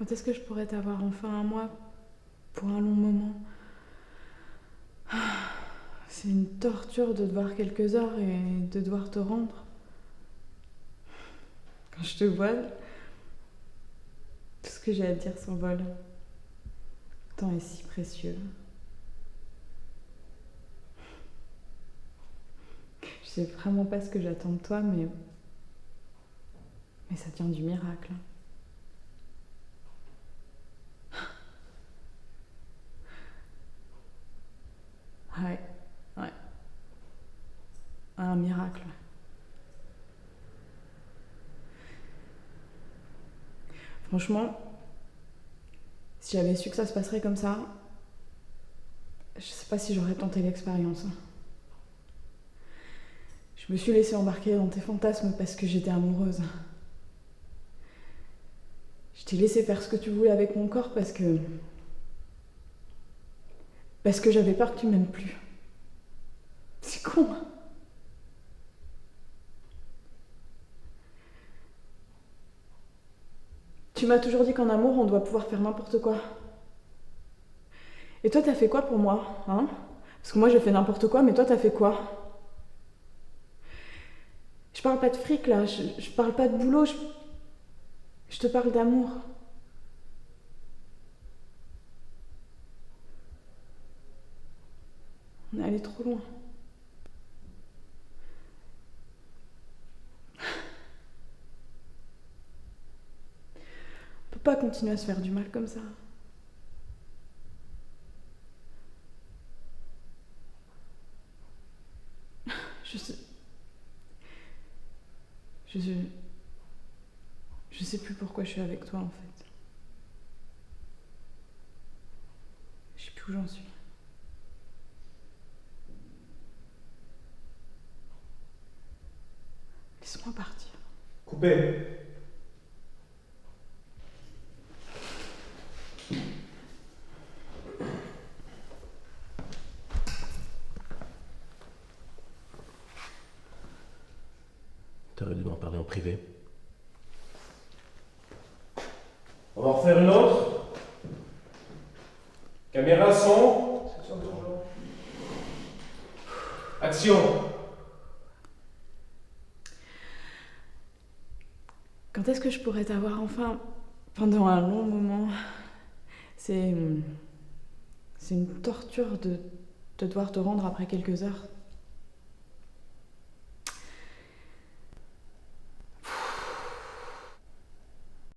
Quand est-ce que je pourrais t'avoir enfin à moi pour un long moment? C'est une torture de te voir quelques heures et de devoir te rendre. Quand je te vois, tout ce que j'ai à te dire s'envole. Le temps est si précieux. Je sais vraiment pas ce que j'attends de toi, mais ça tient du miracle. Ouais, ouais. Un miracle. Franchement, si j'avais su que ça se passerait comme ça, je sais pas si j'aurais tenté l'expérience. Je me suis laissée embarquer dans tes fantasmes parce que j'étais amoureuse. Je t'ai laissé faire ce que tu voulais avec mon corps parce que j'avais peur que tu m'aimes plus. C'est con. Tu m'as toujours dit qu'en amour, on doit pouvoir faire n'importe quoi. Et toi, t'as fait quoi pour moi, hein? Parce que moi, j'ai fait n'importe quoi, mais toi, t'as fait quoi? Je parle pas de fric, là. Je parle pas de boulot. Je te parle d'amour. On est allé trop loin. On peut pas continuer à se faire du mal comme ça. Je sais... Je sais... Je sais plus pourquoi je suis avec toi, en fait. Je sais plus où j'en suis. Laisse-moi partir. Coupé. T'aurais dû m'en parler en privé. On va en refaire une autre. Caméra, son. Action. Quand est-ce que je pourrais t'avoir enfin pendant un long moment? C'est une torture de devoir te rendre après quelques heures.